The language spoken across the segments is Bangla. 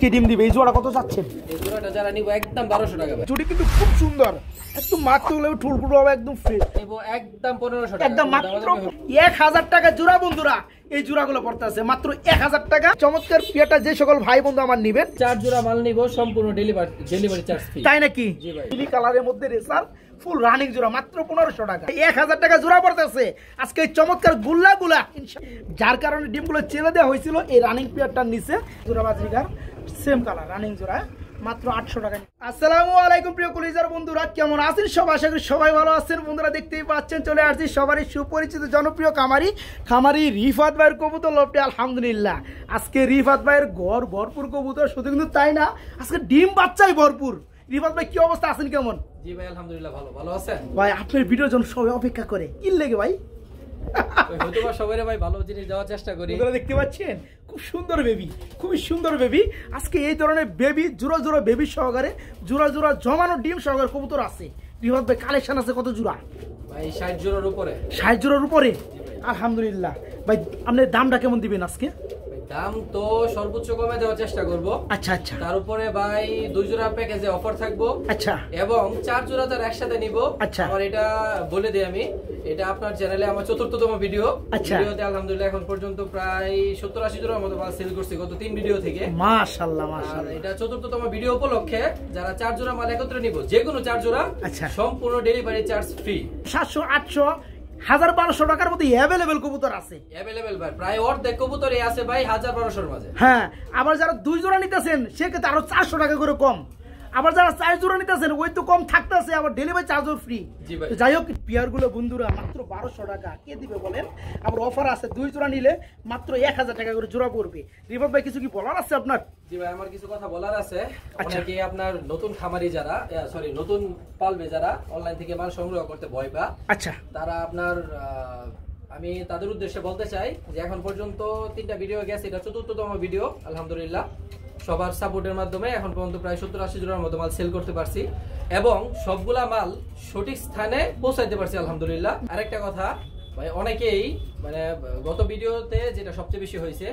আজকে ডিম দিবে। এই জোড়া কত চাচ্ছেন? এই জোড়াটা যারা নিব একদম 1200 টাকা ভাই। জুটি কিন্তু খুব সুন্দর, একদম মাত্র হলে ঠুলপুটো হবে, একদম ফ্রেশ। নিব একদম 1500 টাকা, একদম মাত্র 1000 টাকা জোড়া বন্ধুরা। এই জোড়াগুলো পড়তে আছে মাত্র 1000 টাকা। চমৎকার পিয়াটা যে সকল ভাই বন্ধু আমার নেবেন, 4 জোড়া মাল নিব সম্পূর্ণ ডেলিভারি চার্জ ফ্রি। তাই নাকি? জি ভাই। নীল কালারের মধ্যে রেসার ফুল রানিং জোড়া মাত্র 1500 টাকা। 1000 টাকা জোড়া পড়তেছে আজকে এই চমৎকার গুল্লা যার কারণে ডিমগুলো চেলে দেওয়া হয়েছিল এই রানিং পিয়ারটার নিচে। জোড়া বাজরিকার সেম কালার রানিং জোড়া মাত্র 800 টাকা। আসসালামু আলাইকুম প্রিয় কলিজার বন্ধুরা, কেমন আছেন সবাই? আশা করি সবাই ভালো আছেন। বন্ধুরা দেখতেই পাচ্ছেন চলে আসছি সবারই সুপরিচিত জনপ্রিয় খামারি রিফাত ভাইয়ের কবুতর লফটে। আলহামদুলিল্লাহ আজকে রিফাত ভাইয়ের ঘর ভরপুর কবুতর, শুধু কিন্তু তাই না, আজকে ডিম বাচ্চাই ভরপুর। রিফাত ভাই কি অবস্থা, আছেন কেমন? জি ভাই আলহামদুলিল্লাহ ভালো আছেন ভাই? আপনার ভিডিওর জন্য সবাই অপেক্ষা করে, কি লেগে ভাই? হয়তোবা সবাইরে ভাই ভালো জিনিস দেওয়ার চেষ্টা করি। আপনারা দেখতে পাচ্ছেন খুব সুন্দর বেবি, খুবই সুন্দর বেবি। আজকে এই ধরনের বেবি জোড়া বেবি সহকারে জোড়া জমানো ডিম সহকারে কবুতর আছে। রিফাত ভাই কালেকশন আছে কত জোড়া? ভাই 60 জোড়ার উপরে। 60 জোড়ার উপরে? আলহামদুলিল্লাহ। ভাই আপনার দামটা কেমন দিবেন আজকে? দাম তো সর্বোচ্চ কমে দেওয়ার চেষ্টা করব। আচ্ছা। তার উপরে ভাই 2 জোড়া প্যাকেজে অফার থাকবো। আচ্ছা। এবং 4 জোড়া যারা একসাথে নিব। আচ্ছা। আর এটা বলে দিই আমি, এটা আপনার চ্যানেলে আমার 4র্থতম ভিডিও। আচ্ছা। ভিডিওতে আলহামদুলিল্লাহ এখন পর্যন্ত প্রায় 70-80 জোড়ার মতো মাল সেল করছি গত 3 ভিডিও থেকে। মাশাআল্লাহ। আর এটা 4র্থতম ভিডিও উপলক্ষে যারা 4 জোড়া মাল একত্রে নিব, যে কোনো 4 জোড়া, আচ্ছা, সম্পূর্ণ ডেলিভারি চার্জ ফ্রি। 700, 800, 1200 টাকার মধ্যে অ্যাভেলেবেল কবুতর আছে। অ্যাভেলেবেল ভাই, প্রায় অর্ধেক কবুতরই আছে ভাই 1000-1200 মাঝে। হ্যাঁ, আবার যারা 2 জোড়া নিতেছেন সেক্ষেত্রে আরো 400 টাকা করে কম। আবার যারা 4 জোড়া নিতেছেন ওই তো কম থাকতেছে, আবার ডেলিভারি চার্জও ফ্রি। যাই হোক পিয়ার গুলো বন্ধুরা মাত্র 1200 টাকা কে দিবে বলেন? আবার অফার আছে 2 জোড়া নিলে মাত্র 1000 টাকা করে জোড়া পড়বে। রিফাত ভাই কিছু কি বলার আছে আপনার? জি ভাই আমার কিছু কথা বলার আছে। অনেকে আপনার নতুন খামারি যারা নতুন পালবে যারা অনলাইন থেকে মাল সংগ্রহ করতে ভয় পা, আচ্ছা, তারা আপনার আমি তাদের উদ্দেশ্যে বলতে চাই যে এখন পর্যন্ত 3টা ভিডিও গেছে, এটা 4র্থতম ভিডিও। আলহামদুলিল্লাহ সবার সাপোর্টের মাধ্যমে এখন পর্যন্ত প্রায় 70-80 জোড়ার মতো মাল সেল করতে পারছি এবং সবগুলা মাল সঠিক স্থানে পৌঁছাইতে পারছি আলহামদুলিল্লাহ। আরেকটা কথা ভাই, অনেকেই মানে গত ভিডিওতে যেটা সবচেয়ে বেশি হয়েছে,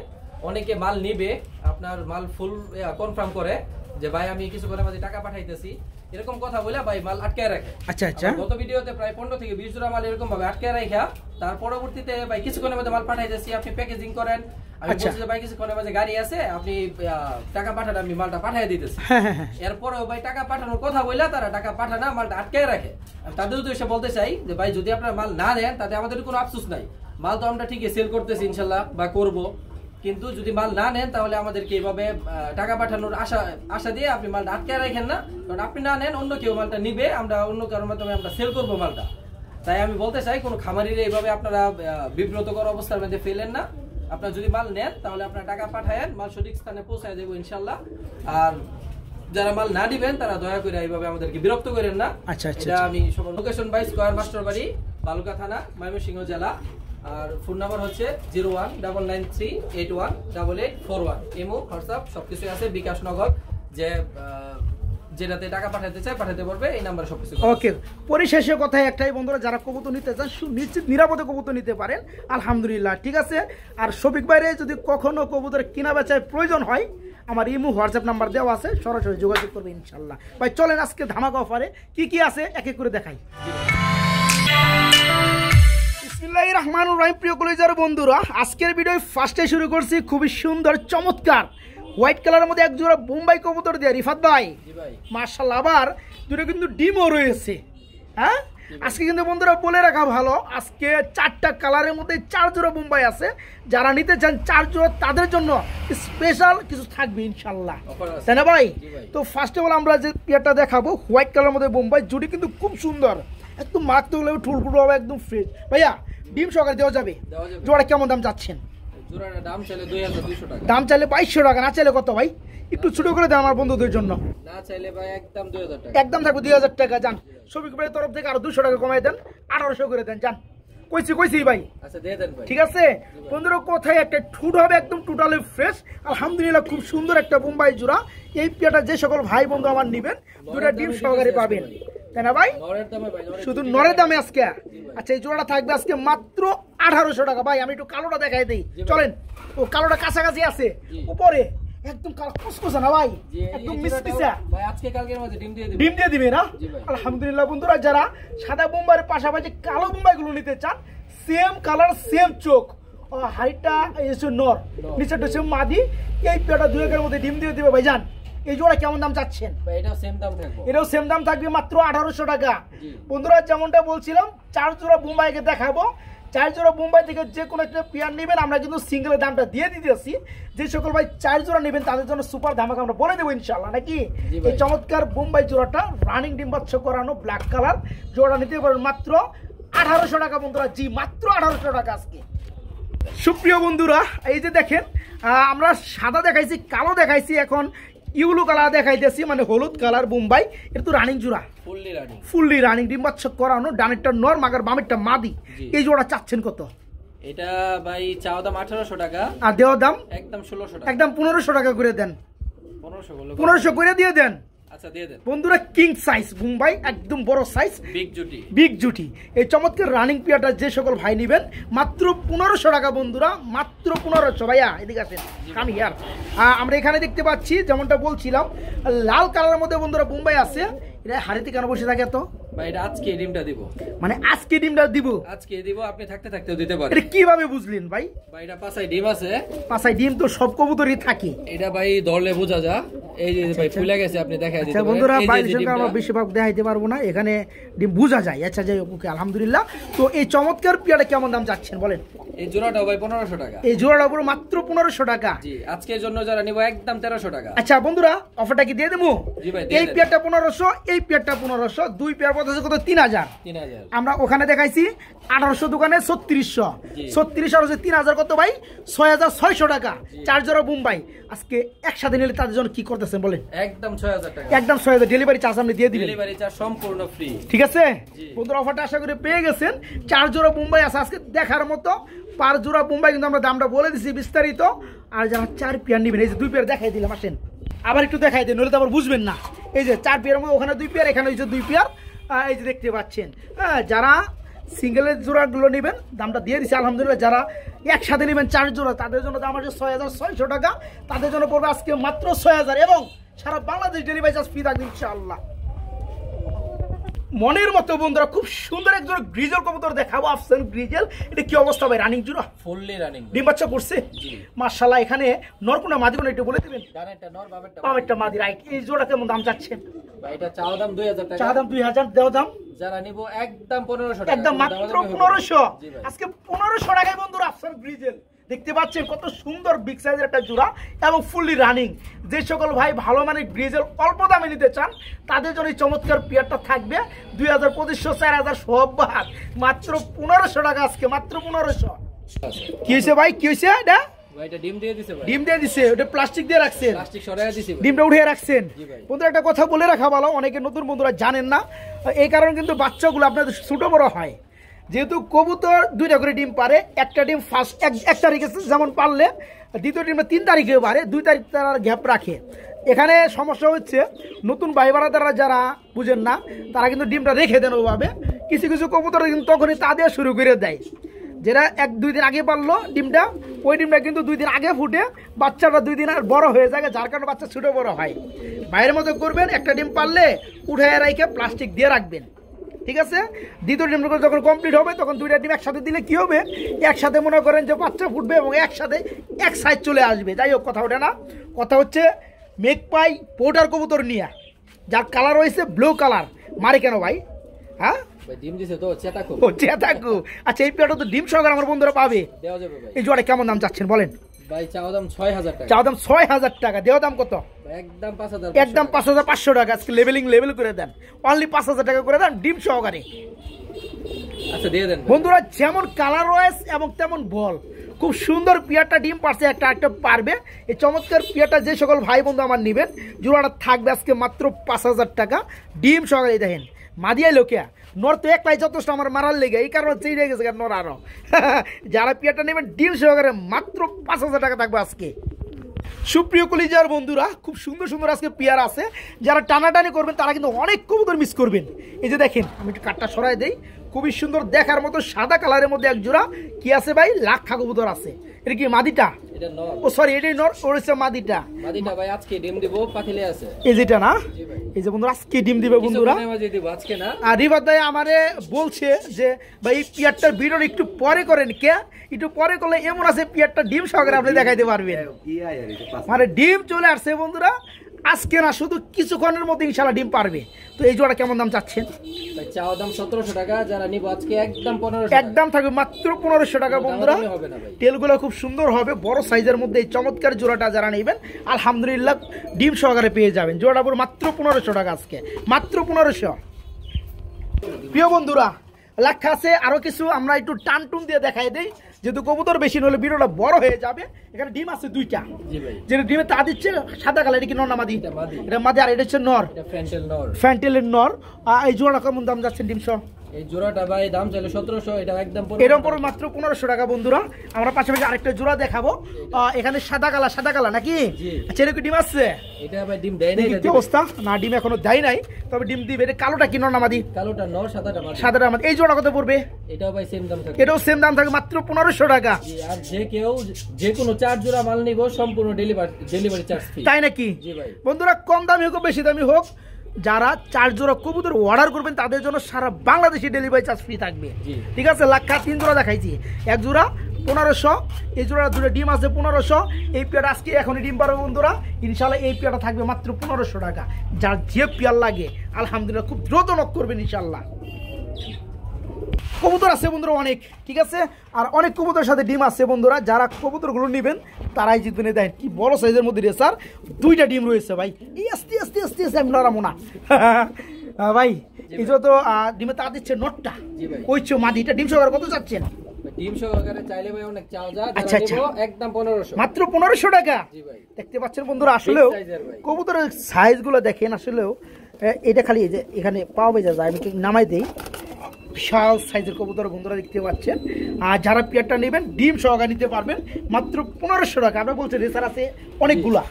অনেকে মাল নিবে আপনার মাল ফুল কনফার্ম করে যে ভাই আমি কিছুক্ষণের মধ্যে টাকা পাঠাইতেছি, এরকম কথা বলে ভাই মাল আটকায় রাখে। আচ্ছা। গত ভিডিওতে প্রায় 15 থেকে 20 জোড়া মাল এরকম ভাবে আটকায় রাখা, তার পরবর্তীতে ভাই কিছুক্ষণের মধ্যে মাল পাঠাইতেছি, আপনি প্যাকেজিং করেন, আমি বলছি যে ভাই কিছুক্ষণের মধ্যে গাড়ি আছে, আপনি টাকা পাঠান, আমি মালটা পাঠিয়ে দিতেছি। এরপরেও ভাই টাকা পাঠানোর কথা বললে তারা টাকা পাঠানা মালটা আটকায় রাখে। তাদের উদ্দেশ্যে বলতে চাই যে ভাই যদি আপনার মাল না নেন তাতে আমাদের কোনো আফসোস নাই, মাল তো আমরা ঠিকই সেল করতেছি ইনশাল্লাহ বা করব, কিন্তু যদি মাল না নেন তাহলে আমাদেরকে এইভাবে টাকা পাঠানোর আশা দিয়ে আপনি মালটা আটকায় রাখেন না, কারণ আপনি না নেন অন্য কেউ মালটা নিবে, আমরা অন্য কারোর মাধ্যমে আমরা সেল করবো মালটা। তাই আমি বলতে চাই কোনো খামারির এইভাবে আপনারা বিব্রতকর অবস্থার মধ্যে ফেলেন না। আপনার যদি মাল নেন তাহলে আপনার টাকা পাঠায়েন, মাল সঠিক স্থানে পৌঁছায় দেবো ইনশাল্লাহ। আর যারা মাল না দিবেন তারা দয়া করে এইভাবে আমাদেরকে বিরক্ত করেন না। আচ্ছা। আমি লোকেশন বাই স্কয়ার মাস্টার বাড়ি, বালুকা থানা, ময়মনসিংহ জেলা। আর ফোন নাম্বার হচ্ছে 019938188841। ইমো, হোয়াটসঅ্যাপ সবকিছু আছে, বিকাশ নগদ যেটাতে টাকা পাঠাতে চাই পাঠাতে পারবে, এই নাম্বারে সবকিছু। ওকে, পরিশেষে কথাই একটাই বন্ধুরা, যারা কবুতর নিতে চান নিশ্চিত নিরাপদে কবুতর নিতে পারেন আলহামদুলিল্লাহ, ঠিক আছে। আর শফিক ভাইরে যদি কখনো কবুতর কিনা বেচায় প্রয়োজন হয় আমার ইমো হোয়াটসঅ্যাপ নাম্বার দেওয়া আছে, সরাসরি যোগাযোগ করবে ইনশাল্লাহ। ভাই চলেন আজকে ধামাকা অফারে কি আছে এক এক করে দেখাই। বিসমিল্লাহির রহমানির রহিম। প্রিয় কলিজার বন্ধুরা আজকের ভিডিও ফার্স্টে শুরু করছি খুবই সুন্দর চমৎকার হোয়াইট কালারের মধ্যে এক জোড়া বোম্বাই কবুতর দিয়ে। রিফাত ভাই মাশাআল্লাহ, আবার দুটো কিন্তু ডিমও রয়েছে। হ্যাঁ, আজকে কিন্তু বন্ধুরা বলে রাখা ভালো, আজকে 4টা কালারের মধ্যে 4 জোড়া বোম্বাই আছে। যারা নিতে চান 4 জোড়া তাদের জন্য স্পেশাল কিছু থাকবে ইনশাল্লাহ, তাই না ভাই? তো ফার্স্ট অফ অল আমরা যে পেয়ারটা দেখাবো হোয়াইট কালারের মধ্যে বোম্বাই, জুটি কিন্তু খুব সুন্দর, একদম মারতে হলে ঠুলপুটো হবে, একদম ফ্রেশ। ভাইয়া ডিম সহকারে দেওয়া যাবে? জোড়া কেমন দাম চাচ্ছেন? দাম চাইলে 2200 টাকা। দাম চাইলে 2200 টাকা, না চাইলে কত ভাই? একটু ছোট করে দেন আমার বন্ধুদের জন্য। না চাইলে ভাই একদম 2000 টাকা। একদম থাকবে 2000 টাকা। যান শফিক ভাইয়ের তরফ থেকে আরো 200 টাকা কমাই দেন, 1800 করে দেন। যান কইছি ভাই। আচ্ছা দিয়ে দেন ভাই, ঠিক আছে। বন্ধুরা কোথায় একটা ঠুট হবে, একদম টোটালি ফ্রেশ আলহামদুলিল্লাহ, খুব সুন্দর একটা বোম্বাই জোড়া। এই পেয়ারটা যে সকল ভাই বন্ধু আমার নেবেন দুটা ডিম সহকারে পাবেন, তাই না ভাই? শুধু নরের দামে আজকে। আচ্ছা, এই জোড়াটা থাকবে আজকে মাত্র 1800 টাকা। ভাই আমি একটু কালোটা দেখাই দিই, চলেন। ও কালোটা কাছাকাছি আছে উপরে, একদম কাল কুসকুসা না ভাই, একদম মিসমিসা ভাই আজকে কালকের মধ্যে ডিম দিয়ে দিবে না? আলহামদুলিল্লাহ বন্ধুরা, যারা সাদা বোম্বাইয়ের পাশাপাশি কালো বোম্বাই গুলো নিতে চান, সেম কালার সেম চোখ, হাইটটা এসে নর, নিচেটা হচ্ছে মাদি, এই পেয়ারটা 2 একের মধ্যে ডিম দিয়ে দিবে ভাইজান। এই জোড়া কেমন দাম চাচ্ছেন? এটাও সেম দাম থাকবে, এটাও সেম দাম থাকবে মাত্র 1800 টাকা। বন্ধুরা যেমনটা বলছিলাম 4 জোড়া বোম্বাইকে দেখাবো, 4 জোড়া বোম্বাই থেকে যে কোনো একটা পেয়ার নেবেন, আমরা কিন্তু সিঙ্গেলের দামটা দিয়ে দিতেছি। যে সকল ভাই 4 জোড়া নেবেন তাদের জন্য সুপার ধামাকা আমরা বলে দেবো ইনশাআল্লাহ, নাকি? এই চমৎকার বোম্বাই জোড়াটা রানিং ডিম বাচ্চা করানো ব্ল্যাক কালার জোড়া নিতে পারেন মাত্র 1800 টাকা বন্ধুরা। জি মাত্র 1800 টাকা আজকে। সুপ্রিয় বন্ধুরা, এই যে দেখেন আমরা সাদা দেখাইছি, কালো দেখাইছি, এখন ইউলো কালার দেখাইতেছি, মানে হলুদ কালার বোম্বাই। এটা তো রানিং জোড়া, ফুললি রানিং ডিম বাচ্চা করানো, ডানেরটা নর মাগার বামেরটা মাদি। এই জোড়া চাচ্ছেন কত? এটা ভাই চাওয়া দাম 1800 টাকা আর দেওয়া দাম একদম 1600 টাকা, একদম 1500 টাকা করে দেন। 1500 করে দিয়ে দেন। আচ্ছা দিয়ে দেন বন্ধুরা। কিং সাইজ বোম্বাই, একদম বড় সাইজ, বিগ জুটি। এই চমৎকার রানিং পিয়াটা যে সকল ভাই নেবেন মাত্র 1500 টাকা বন্ধুরা, মাত্র 1500। ভাইয়া এদিকে আসেন, কামি ইয়ার। আমরা এখানে দেখতে পাচ্ছি যেমনটা বলছিলাম লাল কালারের মধ্যে বন্ধুরা বোম্বাই আছে। এটা হাড়িতে কেন বসে থাকে তো ভাই? এটা আজকে ডিমটা দিব, মানে আজকে ডিমটা দিব, আজকে দিব, আপনি থাকতে থাকতেও দিতে পারেন। এটা কিভাবে বুঝলেন ভাই? ভাই এটা পাঁচাই ডিম আছে, পাঁচাই ডিম তো সব কবুতরই থাকে। এটা ভাই ধরলে বোঝা যা, এই যে ভাই ফুলে গেছে, আপনি দেখাই দিতে পারেন। বন্ধুরা বাইরের সঙ্গে আমরা বেশিরভাগ দেখাইতে পারবো না, এখানে ডিম বোঝা যায়। আচ্ছা যাই হোক, আলহামদুলিল্লাহ। তো এই চমৎকার পিয়াটা কেমন দাম চাচ্ছেন বলেন? এই জোড়াটাও ভাই 1500 টাকা। এই জোড়াটা পুরো মাত্র 1500 টাকা। জি আজকের জন্য যারা নিব একদম 1300 টাকা। আচ্ছা বন্ধুরা অফারটা কি দিয়ে দেবো? জি ভাই এই পেয়ারটা 1500, এই পেয়ারটা 1500, দুই পেয়ার পড়তেছে কত? 3000। আমরা ওখানে দেখাইছি 1800, দোকানে 3600, 36 আর 3000 কত ভাই? 6600 টাকা। 4 জোড়া বোম্বাই আজকে একসাথে নিলে তাদের জন্য কি করতেছেন বলেন? একদম 6000 টাকা, একদম 6000। ডেলিভারি চার্জ আপনি দিয়ে দিবেন, ডেলিভারি চার্জ সম্পূর্ণ ফ্রি। ঠিক আছে বন্ধুরা, অফারটা আশা করি পেয়ে গেছেন। 4 জোড়া বোম্বাই আছে আজকে দেখার মতো, 5 জোড়া বোম্বাই কিন্তু আমরা দামটা বলে দিছি বিস্তারিত। আর যারা 4 পেয়ার নেবেন, এই যে 2 পেয়ার দেখাই দিলাম, আসেন আবার একটু দেখাই দেন, নইলে তো আবার বুঝবেন না। এই যে 4 পেয়ার মধ্যে ওখানে 2 পেয়ার, এখানে হচ্ছে 2 পেয়ার, এই যে দেখতে পাচ্ছেন। যারা সিঙ্গেলের জোড়াগুলো নেবেন দামটা দিয়ে দিচ্ছে আলহামদুলিল্লাহ। যারা একসাথে নেবেন 4 জোড়া তাদের জন্য দাম আছে 6600 টাকা, তাদের জন্য পড়বে আজকে মাত্র 6000, এবং সারা বাংলাদেশ ডেলিভারি চার্জ ফ্রি থাকবে ইনশাআল্লাহ। মনের মতো বন্ধুরা খুব সুন্দর একজন গ্রিজেল কবুতর দেখাবো, আফসান গ্রিজেল। এটা কি অবস্থা ভাই? রানিং জোড়া, ফুললি রানিং, ডিম বাচ্চা করছে মাশাআল্লাহ। এখানে নরকুনা মাদি কোন একটু বলে দিবেন? ডানেরটা নর, বামেরটা মাদি, রাইট। এই জোড়া কেমন দাম চাচ্ছেন ভাই? এটা চাওয়া দাম 2000 টাকা, চাওয়া দাম 2000, দেওয়া দাম যারা নিব একদম 1500 টাকা, একদম মাত্র 1500। আজকে 1500 টাকায় বন্ধুরা আফসান গ্রিজেল দেখতে পাচ্ছেন, কত সুন্দর বিগ সাইজের একটা জোড়া এবং ফুললি রানিং। যে সকল ভাই ভালো মানের গ্রিজেল অল্প দামে নিতে চান তাদের জন্য এই চমৎকার পেয়ারটা থাকবে 2000, 2500, 4000 সব বাদ, মাত্র 1500 টাকা আজকে, মাত্র 1500। কি হয়েছে ভাই? কি হয়েছে? এটা ডিম দিয়ে দিছে ভাই, ডিম দিয়ে দিছে। ওটা প্লাস্টিক দিয়ে রাখছেন, প্লাস্টিক সরাইয়া দিছি, ডিমটা উঠিয়ে রাখছেন। বন্ধুরা একটা কথা বলে রাখা ভালো, অনেকে নতুন বন্ধুরা জানেন না, এই কারণে কিন্তু বাচ্চাগুলো আপনাদের ছোট বড় হয়। যেহেতু কবুতর 2টা করে ডিম পারে, একটা ডিম ফার্স্ট 1 তারিখে যেমন পারলে, দ্বিতীয় ডিমটা 3 তারিখে পারে, 2 তারিখ তারা গ্যাপ রাখে। এখানে সমস্যা হচ্ছে নতুন ভাই বারাদাররা যারা বুঝেন না তারা কিন্তু ডিমটা রেখে দেন ওভাবে। কিছু কিছু কবুতর কিন্তু তখনই তা দিয়ে শুরু করে দেয়, যেটা 1-2 দিন আগে পারলো ডিমটা, ওই ডিমটা কিন্তু 2 দিন আগে ফুটে, বাচ্চাটা 2 দিন আর বড় হয়ে যায়, যার কারণে বাচ্চা ছোটো বড় হয়। বাইরের মতো করবেন, একটা ডিম পারলে উঠে রেখে প্লাস্টিক দিয়ে রাখবেন, ঠিক আছে? দ্বিতীয় ডিম যখন কমপ্লিট হবে তখন 2টা ডিম একসাথে দিলে কি হবে, একসাথে মনে করেন যে বাচ্চা ফুটবে এবং একসাথে এক সাইজ চলে আসবে। যাই হোক, কথা ওঠে না, কথা হচ্ছে মেঘপাই পোটার কবুতর নিয়ে, যার কালার রয়েছে ব্লু কালার, মারে কেন ভাই? হ্যাঁ ডিম দিছে তো চেতাকু, ও চেতাকু। আচ্ছা এই পেয়ারটা তো ডিম সহকারে আমার বন্ধুরা পাবে, দেওয়া যাবে ভাই। এই জোড়া কেমন দাম চাচ্ছেন বলেন? ভাই চাওয়া দাম 6000 টাকা, চাওয়া দাম 6000 টাকা, দেওয়া দাম কত? একদম 5000, একদম 5500 টাকা। আজকে লেভেল করে দেন, অনলি 5000 টাকা করে দেন ডিম সহকারে। আচ্ছা দিয়ে দেন বন্ধুরা, যেমন কালার রয়েছে এবং তেমন বল, খুব সুন্দর পিয়ারটা ডিম পারছে, একটা পারবে। এই চমৎকার পিয়ারটা যে সকল ভাই বন্ধু আমার নেবেন, জোড়াটা থাকবে আজকে মাত্র 5000 টাকা ডিম সহকারে। দেখেন মাদিয়াই লোকিয়া নর তো একলাই যথেষ্ট আমার মারার লেগে, এই কারণে চেয়ে গেছে নর আরো। যারা পিয়ারটা নেবেন ডিম সহকারে মাত্র 5000 টাকা থাকবে আজকে। সুপ্রিয় কলিজার বন্ধুরা, খুব সুন্দর সুন্দর আজকে পেয়ার আছে, যারা টানাটানি করবেন তারা কিন্তু অনেক কবুতর মিস করবেন। এই যে দেখেন, আমি একটু কাঠটা সরাই দেই, খুবই সুন্দর দেখার মতো সাদা কালারের মধ্যে এক জোড়া কি আছে ভাই লাক্ষা কবুতর আছে। এটা কি মাদিটা? এটা নর। ও সরি এটাই নর, ওর হচ্ছে মাদিটা। মাদিটা ভাই আজকে ডিম দিব, পাতিলে আছে। এই যেটা না? জি ভাই। এই যে বন্ধুরা আজকে ডিম দিবে বন্ধুরা। আজকে না। আর রিফাত ভাই আমারে বলছে যে ভাই এই পিয়ারটার ভিডিও একটু পরে করেন, কে একটু পরে করলে এমন আছে পিয়ারটা ডিম সহকারে আপনি দেখাইতে পারবেন। মানে ডিম চলে আসছে বন্ধুরা, আজকে না শুধু কিছুক্ষণের মধ্যে ইনশাআল্লাহ ডিম পারবে। তো এই জোড়া কেমন দাম চাচ্ছেন? ভাই চাওয়া দাম 1700 টাকা, যারা নিব আজকে একদম 1500 একদম থাকবে মাত্র 1500 টাকা বন্ধুরা। টেলগুলো খুব সুন্দর হবে, বড় সাইজের মধ্যে এই চমৎকার জোড়াটা যারা নেবেন আলহামদুলিল্লাহ ডিম সহকারে পেয়ে যাবেন। জোড়াটা পুরো মাত্র 1500 টাকা, আজকে মাত্র 1500। প্রিয় বন্ধুরা লাক্ষা আছে আরো কিছু, আমরা একটু টান টুন দিয়ে দেখাই দেই, যেহেতু কবুতর বেশি নলে ভিডিওটা বড় হয়ে যাবে। এখানে ডিম আছে দুইটা, যেটা ডিমে তা দিচ্ছে সাদা কালার। এটা কি নর না মাদি? এটা মাদি, আর এটা হচ্ছে নর, ফ্যান্টেলের নর। এই জোড়া কেমন দাম যাচ্ছে ডিম সহ? এই জোড়াটা ভাই দাম চাইলে 1700, এটা একদম এরকম পড়বে মাত্র 1500 টাকা বন্ধুরা। আমরা পাশাপাশি আরেকটা জোড়া দেখাবো, এখানে সাদা কালার নাকি? আচ্ছা এর কি ডিম আছে? এটা ভাই ডিম দেয় নাই। কি অবস্থা? না ডিম এখনো দেয় নাই, তবে ডিম দিবে। এটা কালোটা কি নর না মাদি? কালোটা নর, সাদাটা মাদি। সাদাটা মাদি। এই জোড়া কত পড়বে? এটাও ভাই সেম দাম থাকে। এটাও সেম দাম থাকে মাত্র 1500 টাকা। আর যে কেউ যে কোনো 4 জোড়া মাল নিব সম্পূর্ণ ডেলিভারি চার্জ ফ্রি। তাই নাকি? জি ভাই। বন্ধুরা কম দামি হোক বেশি দামি হোক, যারা 4 জোড়া কবুতর অর্ডার করবেন তাদের জন্য সারা বাংলাদেশে ডেলিভারি চার্জ ফ্রি থাকবে। ঠিক আছে, লাক্ষা 3 জোড়া দেখাইছি, এক জোড়া 1500, এই জোড়া দুটো ডিম আছে 1500। এই পেয়ারটা আজকে এখনই ডিম পারবে বন্ধুরা ইনশাল্লাহ। এই পেয়ারটা থাকবে মাত্র 1500 টাকা। যার যে পেয়ার লাগে আলহামদুলিল্লাহ খুব দ্রুত নক করবেন ইনশাল্লাহ। কবুতর আছে বন্ধুরা অনেক, ঠিক আছে, আর অনেক কবুতরের সাথে ডিম আছে বন্ধুরা। যারা কবুতরগুলো নেবেন তারাই জিতবেন। দেখেন কি বড় সাইজের মধ্যে রেসার, দুইটা ডিম রয়েছে ভাই। এই আস্তে আস্তে আস্তে আস্তে আমি নড়াবো না ভাই। এই যে তো ডিমে তা দিচ্ছে নটটা, ওইছো মাদিটা। ডিম সহকারে কত চাচ্ছেন? ডিম সহকারে চাইলে ভাই অনেক চাও যা। আচ্ছা আচ্ছা, একদম 1500, মাত্র 1500 টাকা। দেখতে পাচ্ছেন বন্ধুরা, আসলেও কবুতরের সাইজগুলো দেখেন। আসলেও এটা খালি এই যে এখানে পাওয়া যায়, আমি নামাই দেই। বিশাল সাইজের কবুতর বন্ধুরা দেখতে পাচ্ছেন। আর যারা পেয়ারটা নেবেন ডিম সহকারে নিতে পারবেন মাত্র 1500 টাকা। আমরা বলছি রেসার আছে অনেকগুলা।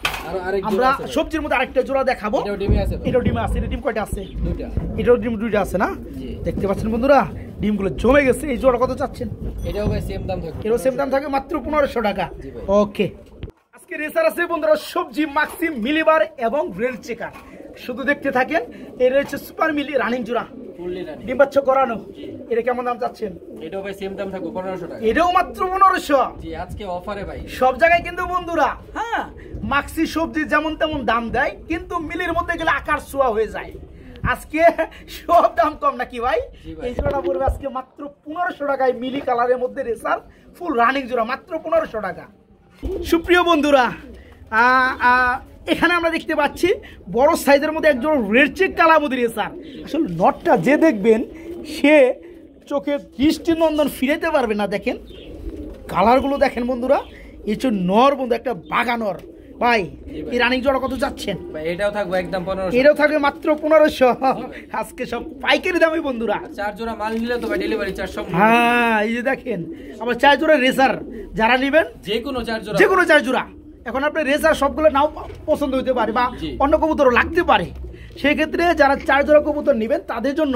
আমরা সবজির মধ্যে আরেকটা জোড়া দেখাবো। এটাও ডিমে আছে। এটা ডিম কয়টা আছে? দুইটা। এটাও ডিম দুইটা আছে না? দেখতে পাচ্ছেন বন্ধুরা ডিমগুলো জমে গেছে। এই জোড়া কত চাচ্ছেন? এটাও ভাই সেম দাম থাকে। এটাও সেম দাম থাকে মাত্র 1500 টাকা। ওকে, আজকে রেসার আছে বন্ধুরা সবজি, মাক্সি, মিলিবার এবং রেল চেকার। শুধু দেখতে থাকেন। এর হচ্ছে সুপার মিলি রানিং জোড়া, ডিম বাচ্চা করানো। এটা কেমন দাম চাচ্ছেন? এটাও ভাই সেম দাম থাকবে 1500 টাকা। এটাও মাত্র 1500। জি আজকে অফারে ভাই সব জায়গায় কিন্তু বন্ধুরা হ্যাঁ মাক্সি সবজি যেমন তেমন দাম দেয়, কিন্তু মিলির মধ্যে গেলে আকার ছোঁয়া হয়ে যায়। আজকে সব দাম কম নাকি ভাই? এই জোড়াটা পড়বে আজকে মাত্র 1500 টাকায়। মিলি কালারের মধ্যে রেসার ফুল রানিং জোড়া মাত্র 1500 টাকা। সুপ্রিয় বন্ধুরা এখানে আমরা দেখতে পাচ্ছি বড় সাইজের মধ্যে একজন রেড চেক কালামুদি রেসার। আসলে নটটা যে দেখবেন সে চোখে দৃষ্টিনন্দন ফিরাইতে পারবে না। দেখেন কালারগুলো দেখেন বন্ধুরা, এই যে নর বন্ধু একটা বাগানর ভাই। এই রানিং জোড়া কত যাচ্ছেন? এটাও থাকবে একদম 1500। এটাও থাকবে মাত্র 1500। আজকে সব পাইকারি দামে বন্ধুরা। 4 জোড়া মাল নিলে তো ভাই ডেলিভারি চার্জ সব। হ্যাঁ এই যে দেখেন আবার 4 জোড়া রেসার যারা নেবেন, যে কোনো 4 জোড়া। এখন আপনার রেসার সবগুলো নাও পছন্দ হতে পারে বা অন্য কবুতরও লাগতে পারে। সেক্ষেত্রে যারা 4 জোড়া কবুতর নেবেন তাদের জন্য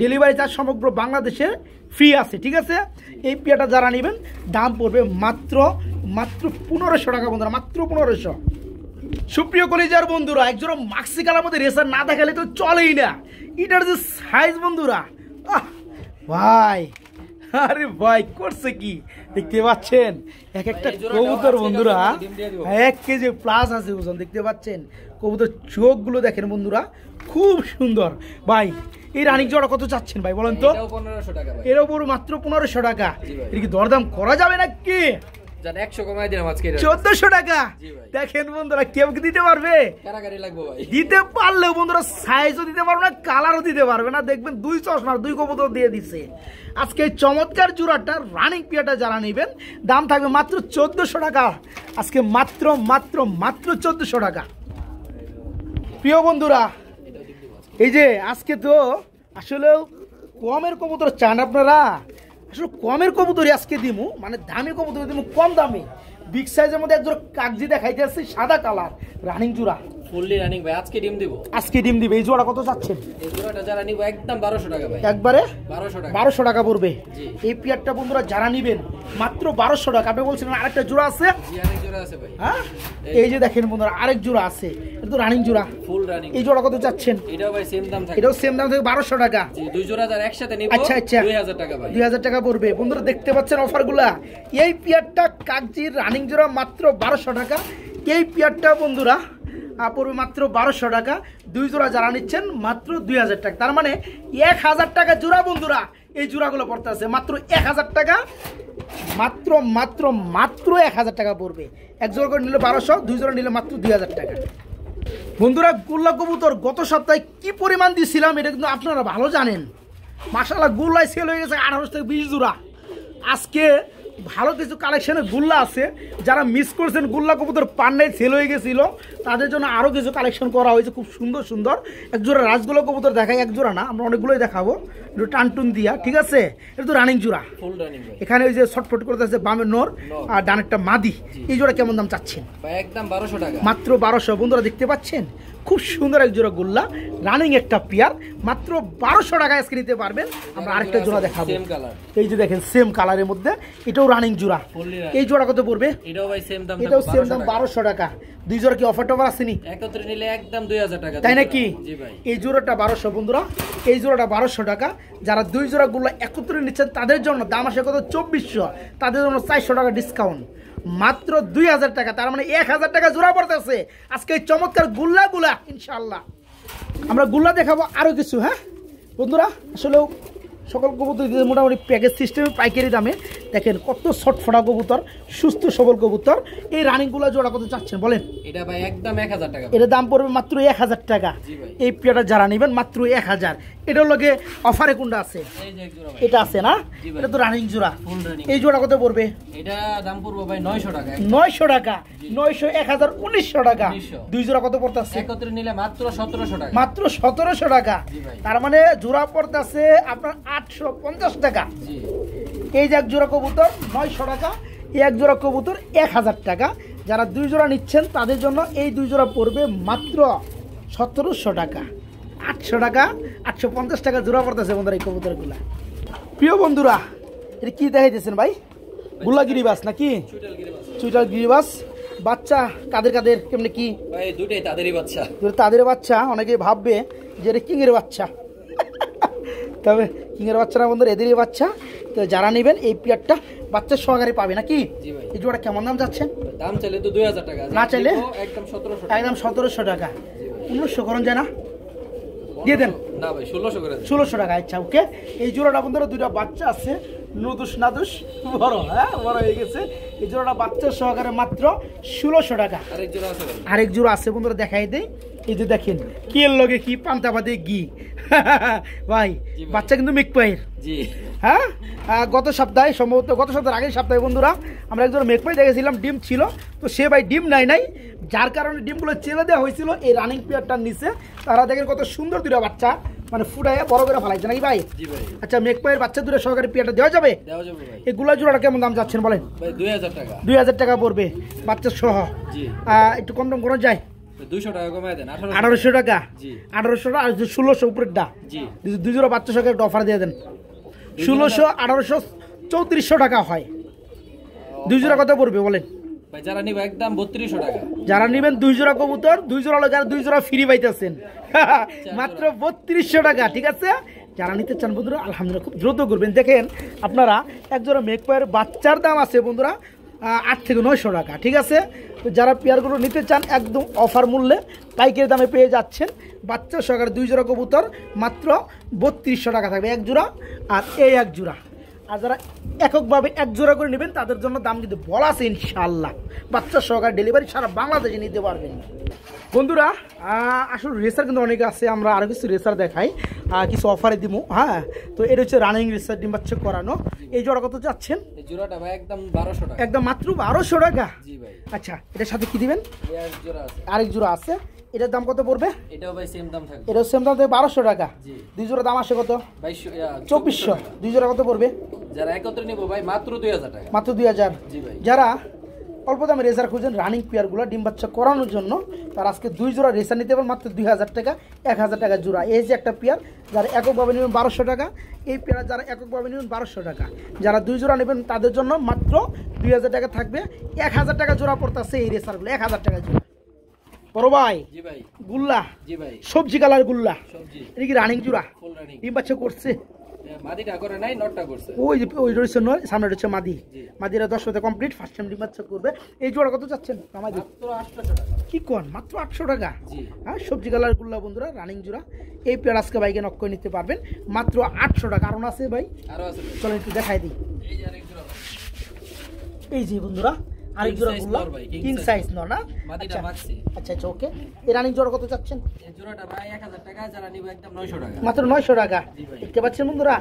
ডেলিভারি চার্জ সমগ্র বাংলাদেশে ফ্রি আছে। ঠিক আছে, এই পেয়ারটা যারা নেবেন দাম পড়বে মাত্র 1500 টাকা বন্ধুরা, মাত্র 1500। সুপ্রিয় কলিজার বন্ধুরা একজোড়া মাক্সি কালার মধ্যে রেসার না দেখালে তো চলেই না। এটার যে সাইজ বন্ধুরা ভাই, আরে ভাই করছে কি দেখতে পাচ্ছেন? এক একটা কবুতর বন্ধুরা 1 কেজি প্লাস আছে ওজন। দেখতে পাচ্ছেন কবুতর চোখগুলো দেখেন বন্ধুরা, খুব সুন্দর ভাই। এই রানিং জোড়া কত চাচ্ছেন ভাই বলেন তো? এর উপর মাত্র 1500 টাকা। এটা কি দরদাম করা যাবে নাকি? 1400 টাকা। দেখেন বন্ধুরা কেউ কি দিতে পারবে? দিতে পারলেও বন্ধুরা সাইজও দিতে পারবে না, কালারও দিতে পারবে না। দেখবেন 2 চশমার 2 কবুতর দিয়ে দিচ্ছে। আজকে চমৎকার জোড়াটা রানিং পিয়াটা যারা নেবেন দাম থাকবে মাত্র 1400 টাকা। আজকে মাত্র 1400 টাকা। প্রিয় বন্ধুরা এই যে আজকে তো আসলে কমের কবুতর চান আপনারা, আসলে কমের কবুতরই আজকে দিমু, মানে দামি কবুতর দিমু কম দামে। বিগ সাইজের মধ্যে একজোড়া কাগজি দেখাইতে আসছে সাদা কালার রানিং জোড়া। ফুললি রানিং ভাই, আজকে ডিম দিব। আজকে ডিম দিবে। এই জোড়া কত চাচ্ছেন? এই জোড়াটা যারা নিব একদম 1200 টাকা ভাই, একবারে 1200 টাকা। 1200 টাকা পড়বে জি। এই পেয়ারটা বন্ধুরা যারা নেবেন মাত্র 1200 টাকা। আপনি বলছিলেন আরেকটা জোড়া আছে? জি, আরেক জোড়া আছে ভাই। হ্যাঁ, এই যে দেখেন বন্ধুরা আরেক জোড়া আছে, এটা তো রানিং জোড়া, ফুল রানিং। এই জোড়া কত চাচ্ছেন? এটাও ভাই সেম দাম থাকে, এটাও সেম দাম থেকে 1200 টাকা। জি, দুই জোড়া যারা একসাথে নিব আচ্ছা আচ্ছা 2000 টাকা ভাই, 2000 টাকা পড়বে। বন্ধুরা দেখতে পাচ্ছেন অফারগুলা। এই পেয়ারটা কাগজির রানিং জোড়া মাত্র 1200 টাকা। এই পেয়ারটা বন্ধুরা পড়বে মাত্র 1200 টাকা। দুই জোড়া যারা নিচ্ছেন মাত্র 2000 টাকা, তার মানে 1000 টাকা জোড়া বন্ধুরা। এই জোড়াগুলো পড়তে আছে মাত্র 1000 টাকা, মাত্র মাত্র মাত্র 1000 টাকা পড়বে। এক জোড়া করে নিলে 1200, দুই জোড়া নিলে মাত্র 2000 টাকা। বন্ধুরা গুল্লা কবুতর গত সপ্তাহে কি পরিমাণ দিয়েছিলাম এটা কিন্তু আপনারা ভালো জানেন। মাশাআল্লাহ গুল্লায় সেল হয়ে গেছে 18 থেকে 20 জোড়া। আজকে ভালো কিছু কালেকশনে গুল্লা আছে, যারা মিস করছেন গুল্লা কবুতর পান্ডায় সেল হয়ে গেছিল তাদের জন্য আরও কিছু কালেকশন করা হয়েছে খুব সুন্দর সুন্দর। এক জোড়া রাজগোলা কবুতর দেখাই, এক জোড়া না আমরা অনেকগুলোই দেখাবো, একটু টানটুন দিয়া, ঠিক আছে? এটা তো রানিং জোড়া, ফুল রানিং ভাই। এখানে ওই যে ছটফট করতে আছে বামের নর আর ডানেরটা মাদি। এই জোড়া কেমন দাম চাচ্ছেন? ভাই একদম 1200 টাকা, মাত্র 1200। বন্ধুরা দেখতে পাচ্ছেন খুব সুন্দর এক জোড়া গোল্লা রানিং একটা পেয়ার, মাত্র 1200 টাকায় আজকে নিতে পারবেন। আমরা আরেকটা জোড়া দেখাবো, সেম কালার, এই যে দেখেন সেম কালারের মধ্যে, এটাও রানিং জোড়া। এই জোড়া কত পড়বে? এটাও ভাই সেম দাম, এটাও সেম দাম 1200 টাকা। দুই জোড়া কি অফার টফার আসেনি? একত্রে নিলে একদম 2000 টাকা, তাই নাকি? জি ভাই। এই জোড়াটা 1200 বন্ধুরা, এই জোড়াটা 1200 টাকা। যারা দুই জোড়া গুলো একত্রে নিচ্ছেন তাদের জন্য দাম আসে কত? 2400, তাদের জন্য 400 টাকা ডিসকাউন্ট, মাত্র 2000 টাকা, তার মানে 1000 টাকা জোড়া পড়তেছে আজকে এই চমৎকার গুল্লা ইনশাআল্লাহ। আমরা গুল্লা দেখাবো আরো কিছু। হ্যাঁ বন্ধুরা, আসলেও সকল কবুতর মোটামুটি প্যাকেজ সিস্টেমে পাইকারি দামে দেখেন কত ছটফটা কবুতর, সুস্থ সবল কবুতর। এই রানিংগুলো জোড়া কত চাচ্ছেন বলেন? এটা ভাই একদম 1000 টাকা, এটার দাম পড়বে মাত্র 1000 টাকা। এই পেয়ারটা যারা নেবেন মাত্র 1000। এটার লগে অফারে কোনটা আছে? এই যে এক জোড়া ভাই, এটা আছে না? এটা তো রানিং জোড়া, ফুল রানিং। এই জোড়া কত পড়বে? এটা দাম পড়বে ভাই 900 টাকা, 900 টাকা, 900, 1000, 1900 টাকা। দুই জোড়া কত পড়তেছে? একত্রে নিলে মাত্র 1700 টাকা, মাত্র 1700 টাকা, তার মানে জোড়া পড়তেছে আপনার 850 টাকা। জি। এই যে এক জোড়া কবুতর 900 টাকা, এই এক জোড়া কবুতর 1000 টাকা। যারা দুই জোড়া নিচ্ছেন তাদের জন্য এই দুই জোড়া পড়বে মাত্র 1700 টাকা, 800 টাকা, 850 টাকা জোড়া পড়তেছে বন্ধুরা এই কবুতরগুলা। প্রিয় বন্ধুরা, এটা কি দেখাইতেছেন ভাই? গুল্লা গিরিবাস নাকি? চুইটাল গিরিবাস। বাচ্চা কাদের কাদের কেমনে কি? ভাই দুটোই তাদেরই বাচ্চা, তাদের বাচ্চা। অনেকে ভাববে যে এটা কিংয়ের বাচ্চা, তবে কিংয়ের বাচ্চা না বন্ধুরা, এদেরই বাচ্চা। তো যারা নেবেন এই পেয়ারটা বাচ্চা সহকারে পাবে নাকি? এই জোড়া কেমন দাম যাচ্ছেন? দাম চাইলে তো 2000 টাকা, না চাইলে একদম 1700, একদম 1700 টাকা। 1900 করুন যায় না? দিয়ে দেন না ভাই 1600 করে, 1600 টাকা। আচ্ছা ওকে। এই জোড়াটা বন্ধুরা দুইটা বাচ্চা আছে, নুদুস নাদুস বড়, হ্যাঁ বড় হয়ে গেছে। এই জোড়াটা বাচ্চা সহকারে মাত্র 1600 টাকা। আরেক জোড়া আছে, আরেক জোড়া আছে বন্ধুরা দেখাই দেই। এই যে দেখেন কি এর লগে কি পান্তাবাদে ঘি ভাই, বাচ্চা কিন্তু মেকপাইয়ের। জি হ্যাঁ, গত সপ্তাহে সম্ভবত গত সপ্তাহের আগের সপ্তাহে বন্ধুরা আমরা একজন মেকপাই দেখেছিলাম, ডিম ছিল, তো সে ভাই ডিম নাই, যার কারণে ডিমগুলো চেলে দেওয়া হয়েছিল এই রানিং পেয়ারটার নিচে। তারা দেখেন কত সুন্দর দুটা বাচ্চা মানে ফুটাইয়া বড় করে ফেলাইছে নাকি ভাই? আচ্ছা মেকপাইয়ের বাচ্চা দুটো সহকারে পেয়ারটা দেওয়া যাবে? এই গুলা জোড়াটা কেমন দাম যাচ্ছেন বলেন? 2000 টাকা, 2000 টাকা পড়বে বাচ্চা সহ। একটু কম দাম করা যায়? 200 টাকা কমায় দেন, 1800 টাকা, 1800 টাকা আর 1600 উপরেরটা দুই জোড়া বাচ্চা সহকারে একটা অফার দিয়ে দেন। 1600, 1800, 3400 টাকা হয়। দুই জোড়া কত পড়বে বলেন? যারা নিবে একদম 3200 টাকা। যারা নিবেন দুই জোড়া কবুতর, দুই জোড়া হলো যারা দুই জোড়া ফ্রি পাইতেছেন মাত্র 3200 টাকা, ঠিক আছে? যারা নিতে চান বন্ধুরা আলহামদুলিল্লাহ খুব দ্রুত করবেন। দেখেন আপনারা এক জোড়া মেকপাইয়ের বাচ্চার দাম আছে বন্ধুরা 8 থেকে 900 টাকা, ঠিক আছে? তো যারা পেয়ারগুলো নিতে চান একদম অফার মূল্যে পাইকারি দামে পেয়ে যাচ্ছেন। বাচ্চা সহকারে দুই জোড়া কবুতর মাত্র 3200 টাকা থাকবে এক জোড়া, আর এই এক জোড়া। আর যারা এককভাবে এক জোড়া করে নেবেন তাদের জন্য দাম কিন্তু বলা আছে ইনশাআল্লাহ, বাচ্চা সহকারে ডেলিভারি সারা বাংলাদেশে নিতে পারবেন। বন্ধুরা আসলে রেসার কিন্তু অনেকে আছে, আমরা আরও কিছু রেসার দেখাই, কিছু অফারে দিব। হ্যাঁ, তো এটা হচ্ছে রানিং রেসার, ডিম বাচ্চা করানো। এই জোড়া কত যাচ্ছেন? এই জোড়াটা ভাই একদম 1200 টাকা, একদম মাত্র 1200 টাকা। জি ভাই। আচ্ছা এটার সাথে কি দিবেন? আরেক জোড়া আছে, এটার দাম কত পড়বে? এটাও ভাই সেম দাম থাকবে, এটাও সেম দাম থাকবে 1200 টাকা। দুই জোড়া দাম আসে কত? 2400। দুই জোড়া কত পড়বে? যারা একত্রে নিব ভাই মাত্র 2000 টাকা, মাত্র 2000। জি ভাই। যারা অল্প দামে রেসার খুঁজছেন রানিং পেয়ারগুলো ডিম বাচ্চা করানোর জন্য, তার আজকে 2 জোড়া রেসার নিতে পারেন মাত্র 2000 টাকা, 1000 টাকা জোড়া। এই যে একটা পেয়ার, যারা এককভাবে নেবেন 1200 টাকা, এই পেয়ার যারা এককভাবে নেবেন 1200 টাকা, যারা 2 জোড়া নেবেন তাদের জন্য মাত্র 2000 টাকা থাকবে। 1000 টাকা জোড়া পড়তেছে এই রেসারগুলো, 1000 টাকা জোড়া। বড় ভাই জি ভাই গুল্লা, জি ভাই সবজি কালার গুল্লা, সবজি এটা কি রানিং জোড়া? Full running. ডিম বাচ্চা করছে? মাদিটা করে নাই, নটটা করছে। ওই যে ওই রয়েছে নর, সামনে রয়েছে মাদি। জি। মাদিরা 10 হতে কমপ্লিট, ফার্স্ট টাইম ডিম বাচ্চা করবে। এই জোড়া কত চাচ্ছেন? আমাদের মাত্র 800 টাকা। কি কোন মাত্র 800 টাকা? জি। হ্যাঁ, সবজি কালার গুল্লা বন্ধুরা, রানিং জোড়া। এই পেয়ার আজকে বাইকে নক করে নিতে পারবেন মাত্র 800 টাকা। কারণ আছে ভাই, আরো আছে। চলেন একটু দেখাই দিই। এই যে আরেক জোড়া ভাই। এই যে বন্ধুরা আরেক জোড়া গুল্লা, কিং সাইজ নর না? মাদিটা মাক্সি। আচ্ছা আচ্ছা, ওকে। এই রানিং জোড়া কত চাচ্ছেন? এই জোড়াটা ভাই 1000 টাকা, যারা নিবে একদম 900 টাকা। মাত্র 900 টাকা। জি ভাই। দেখতে পাচ্ছেন বন্ধুরা,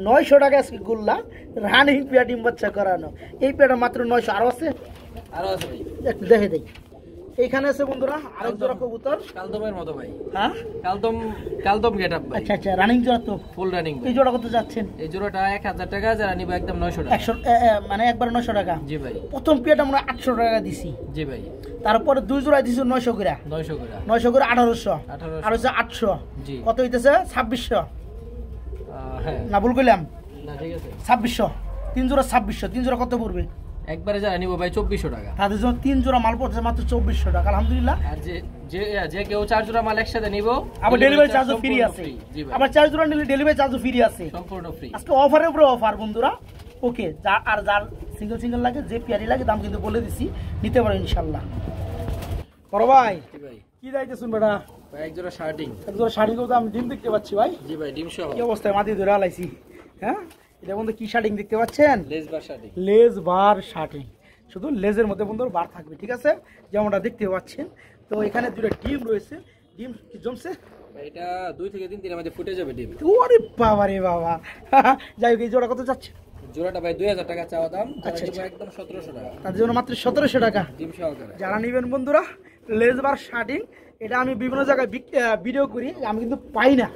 900 টাকা আজকে গুল্লা রানিং পেয়ার ডিম বাচ্চা করানো। এই পেয়ারটা মাত্র 900। আরো আছে? আরো আছে ভাই। একটু দেখে দেই। এইখানে আছে বন্ধুরা আরেক জোড়া কবুতর, কালদমের মতো ভাই। হ্যাঁ কালদম গেটআপ ভাই। আচ্ছা আচ্ছা, রানিং জোড়া তো। Full running. এই জোড়া কত যাচ্ছেন? এই জোড়াটা 1000 টাকা, যারা নিবে একদম 900 টাকা। 100 মানে একবার 900 টাকা। জি ভাই। প্রথম পেয়ারটা আমরা 800 টাকা দিছি। জি ভাই। তারপরে 2 জোড়া দিছি 900 করে। 900 করে। 900 করে 1800। 1800 আর হচ্ছে 800। জি। কত হইতেছে? 2600। হ্যাঁ। না ভুল কইলাম? না ঠিক আছে। 2600। 3 জোড়া 2600। 3 জোড়া কত পড়বে? একবারে যারা নিব ভাই 2400 টাকা। তাদের জন্য 3 জোড়া মাল পড়ছে মাত্র 2400 টাকা। আলহামদুলিল্লাহ। আর যে যে যে কেউ 4 জোড়া মাল একসাথে নিব, আবার ডেলিভারি চার্জও ফ্রি আছে। জি ভাই। আবার 4 জোড়া নিলে ডেলিভারি চার্জও ফ্রি আছে। সম্পূর্ণ ফ্রি। আজকে অফারের উপরে অফার বন্ধুরা। ওকে, আর যার সিঙ্গেল সিঙ্গেল লাগে, যে পেয়ারি লাগে, দাম কিন্তু বলে দিছি, নিতে পারো ইনশাআল্লাহ। বড় ভাই জি ভাই। কি যাইতেছুন বেটা? ভাই এক জোড়া শার্টিং। এক জোড়া শাড়ি তো আমি ডিম দেখতে পাচ্ছি ভাই। জি ভাই, ডিম সহ। কি অবস্থায় মাটি ধরে আলাইছি? হ্যাঁ, এটা বন্ধু কি শার্টিং দেখতে পাচ্ছেন? লেজ বার শার্টিং। লেজ বার শার্টিং, শুধু লেজের মধ্যে বন্ধুর বার থাকবে, ঠিক আছে, যেমনটা দেখতে পাচ্ছেন। তো এখানে দুটো ডিম রয়েছে। ডিম কি জমছে? এটা 2 থেকে 3 দিনের মধ্যে ফুটে যাবে ডিম। ওরে বাবা রে বাবা। যাই হোক, এই জোড়া কত চাচ্ছে? জোড়াটা ভাই 2000 টাকা চাওয়া দাম, আচ্ছা, আচ্ছা একদম 1700 টাকা। তার জন্য মাত্র 1700 টাকা ডিম সহকারে। যারা নেবেন বন্ধুরা, লেজবার শার্টিং, এটা আমি বিভিন্ন জায়গায় ভিডিও করি, আমি কিন্তু পাই না।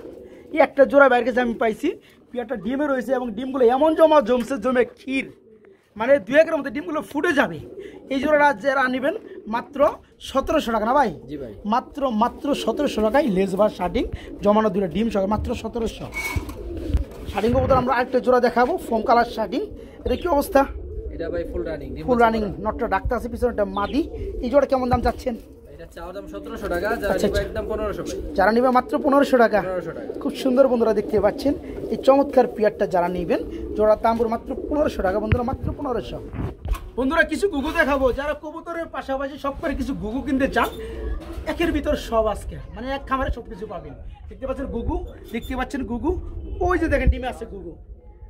এই একটা জোড়া বাইরের কাছে আমি পাইছি, পেয়ারটা ডিমে রয়েছে এবং ডিমগুলো এমন জমে ক্ষীর, মানে 2-1 মধ্যে ডিমগুলো ফুটে যাবে। এই জোড়াটা যারা নেবেন মাত্র 1700 টাকা না ভাই? জি ভাই। মাত্র 1700 টাকায় লেজবার শার্টিং জমানো, দুটো ডিম সহ মাত্র 1700। শার্টিং কবুতর আমরা আরেকটা জোড়া দেখাবো, ফোম কালার শার্টিং। এটা কি অবস্থা? এটা ভাই ফুল রানিং। ফুল রানিং, নটটা ডাক্তার আছে পিছনে, একটা মাদি। এই জোড়া কেমন দাম চাচ্ছেন? এটা চাওয়া দাম 1700 টাকা, যারা নিবে একদম 1500 ভাই। যারা নিবে মাত্র 1500 টাকা। 1500 টাকা। খুব সুন্দর বন্ধুরা দেখতে পাচ্ছেন এই চমৎকার পেয়ারটা যারা নেবেন, জোড়ার দাম পুরো মাত্র 1500 টাকা বন্ধুরা, মাত্র 1500। বন্ধুরা কিছু গুগু দেখাবো, যারা কবুতরের পাশাপাশি সব করে কিছু গুগু কিনতে চান, একের ভিতর সব আজকে, মানে এক খামারে সব কিছু পাবেন। দেখতে পাচ্ছেন গুগু, দেখতে পাচ্ছেন গুগু, ওই যে দেখেন ডিমে আছে গুগু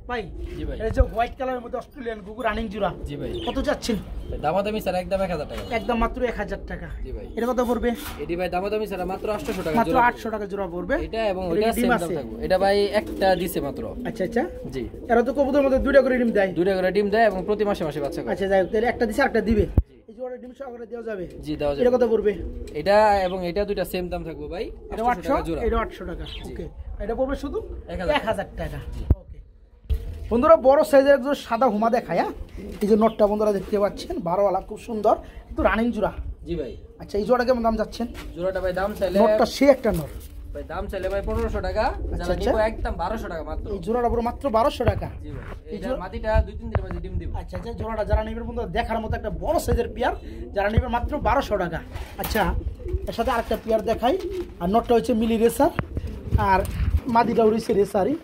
ভাই। জি ভাই। এই যে হোয়াইট কালারের মধ্যে অস্ট্রেলিয়ান গুগু রানিং জোড়া। জি ভাই। কত যাচ্ছেন? দামাদামি স্যার একদম 1000 টাকা। একদম মাত্র 1000 টাকা। জি ভাই। এটা কত পড়বে? এডি ভাই দামাদামি স্যার মাত্র 800 টাকা মাত্র জোড়া। 800 টাকা জোড়া পড়বে। এটা এবং ওইটা সেম দাম থাকবে। এটা ভাই একটা দিছে মাত্র। আচ্ছা আচ্ছা। জি। এরা তো কবুতরের মধ্যে 2টা করে ডিম দেয়। 2টা করে ডিম দেয় এবং প্রতি মাসে মাসে বাচ্চা করে। আচ্ছা যাই হোক, তাহলে একটা দিছে আরেকটা দিবে। এই জোড়া ডিম সহকারে দেওয়া যাবে? জি দেওয়া যাবে। এটা কত পড়বে? এটা এবং এটা দুইটা সেম দাম থাকবে ভাই। এটা 800 টাকা 800, জোড়া। এটা 800 টাকা। ওকে, এটা পড়বে শুধু 1000 টাকা। ওকে বন্ধুরা, বড় সাইজের একজন সাদা হুমা দেখায়। এই যে নটটা বন্ধুরা দেখতে পাচ্ছেন, 12ওয়ালা, খুব সুন্দর, কিন্তু রানিং জোড়া। জি ভাই। আচ্ছা, এই জোড়া কেমন দাম যাচ্ছেন? জোড়াটা ভাই দাম চাইলে নটটা সে একটা নর ভাই, দাম চাইলে ভাই 1500 টাকা, যারা আচ্ছা। নিব একদম 1200 টাকা মাত্র। এই জোড়াটা পুরো মাত্র 1200 টাকা। জি ভাই। এটা মাটিটা 2-3 দিনের মধ্যে ডিম দিব। আচ্ছা আচ্ছা, জোড়াটা যারা নেবেন বন্ধুরা, দেখার মতো একটা বড় সাইজের পেয়ার, যারা নেবেন মাত্র 1200 টাকা। আচ্ছা, এর সাথে আরেকটা পেয়ার দেখাই। আর নটটা হচ্ছে মিলি রেসার, আর মাদিটা উড়িছে রেসারই।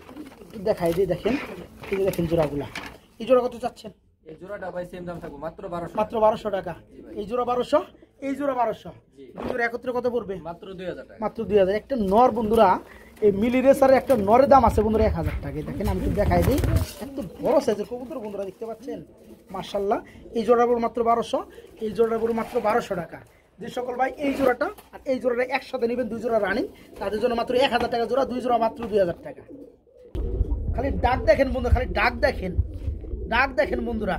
দেখাই দিয়ে দেখেন, এই যে দেখেন জোড়াগুলা। এই জোড়া কত চাচ্ছেন? এই জোড়াটা ভাই সেম দাম থাকবে মাত্র 1200। মাত্র 1200 টাকা। এই জোড়া 1200, এই জোড়া 1200। জি। দুই জোড়া একত্রে কত পড়বে? মাত্র 2000 টাকা। মাত্র 2000। একটা নর বন্ধুরা, এই মিলি রেসারের একটা নরের দাম আছে বন্ধুরা 1000 টাকা। দেখেন আমি একটু দেখাই দিই, একটু বড় সাইজের কবুতর বন্ধুরা দেখতে পাচ্ছেন, মাশাআল্লাহ। এই জোড়া পড়বে মাত্র 1200, এই জোড়া পড়বে মাত্র 1200 টাকা। যে সকল ভাই এই জোড়াটা আর এই জোড়াটা একসাথে নেবেন, 2 জোড়া রানিং, তাদের জন্য মাত্র 1000 টাকা জোড়া, 2 জোড়া মাত্র 2000 টাকা। খালি ডাক দেখেন বন্ধু, খালি ডাক দেখেন, ডাক দেখেন বন্ধুরা।